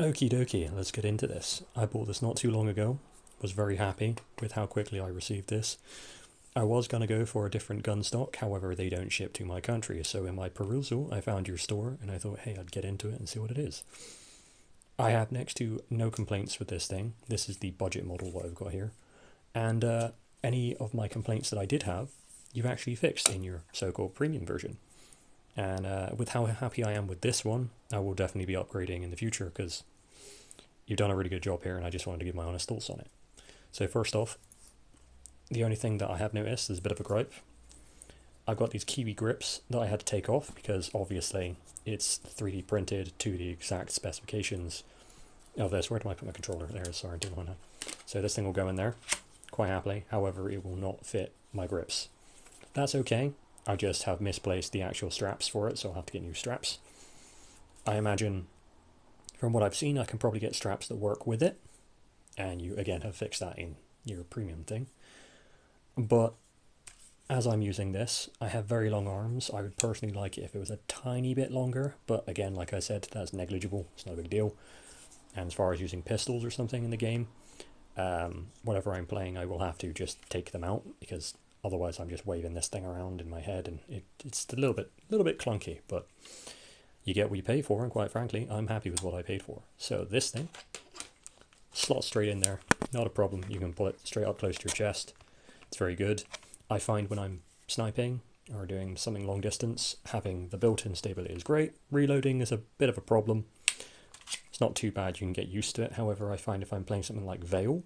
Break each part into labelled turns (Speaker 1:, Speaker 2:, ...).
Speaker 1: Okie dokie, let's get into this. I bought this not too long ago, was very happy with how quickly I received this. I was going to go for a different gun stock, however they don't ship to my country, so in my perusal I found your store and I thought, hey, I'd get into it and see what it is. I have next to no complaints with this thing. This is the budget model what I've got here. And any of my complaints that I did have, you've actually fixed in your so-called premium version. And with how happy I am with this one, I will definitely be upgrading in the future because you've done a really good job here and I just wanted to give my honest thoughts on it. So first off, the only thing that I have noticed is a bit of a gripe. I've got these Kiwi grips that I had to take off because obviously it's 3D printed to the exact specifications of this. Where do I put my controller? There, sorry, I didn't want to. So this thing will go in there quite happily, however it will not fit my grips. That's okay, I just have misplaced the actual straps for it, so I'll have to get new straps. I imagine, from what I've seen, I can probably get straps that work with it, and you again have fixed that in your premium thing. But as I'm using this, I have very long arms. I would personally like it if it was a tiny bit longer, but again, like I said, that's negligible, it's not a big deal. And as far as using pistols or something in the game, whatever I'm playing, I will have to just take them out because otherwise I'm just waving this thing around in my head and it's a little bit clunky, but you get what you pay for, and quite frankly, I'm happy with what I paid for. So this thing slots straight in there, not a problem. You can pull it straight up close to your chest. It's very good. I find when I'm sniping or doing something long distance, having the built-in stability is great. Reloading is a bit of a problem. It's not too bad, you can get used to it. However, I find if I'm playing something like Veil,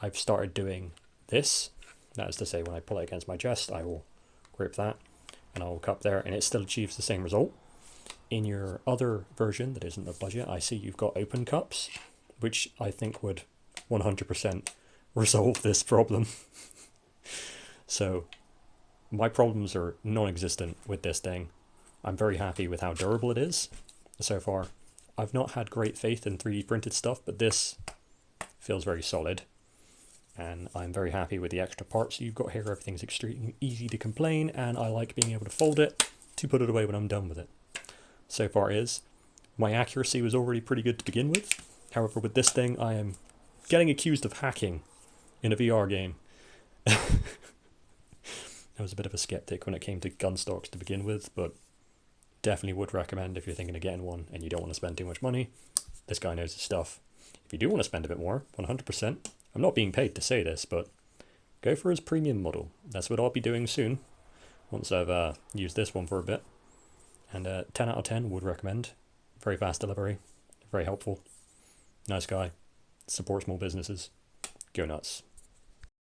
Speaker 1: I've started doing this. That is to say, when I pull it against my chest, I will grip that and I will cup there, and it still achieves the same result. In your other version that isn't the budget, I see you've got open cups, which I think would 100% resolve this problem. So my problems are non-existent with this thing. I'm very happy with how durable it is so far. I've not had great faith in 3D printed stuff, but this feels very solid. And I'm very happy with the extra parts you've got here. Everything's extremely easy to complain, and I like being able to fold it to put it away when I'm done with it. So far is, my accuracy was already pretty good to begin with. However, with this thing, I am getting accused of hacking in a VR game. I was a bit of a skeptic when it came to gun stocks to begin with, but definitely would recommend if you're thinking of getting one and you don't want to spend too much money. This guy knows his stuff. If you do want to spend a bit more, 100%, I'm not being paid to say this, but go for his premium model. That's what I'll be doing soon, once I've used this one for a bit. And 10 out of 10 would recommend. Very fast delivery, very helpful, nice guy, supports small businesses. Go nuts.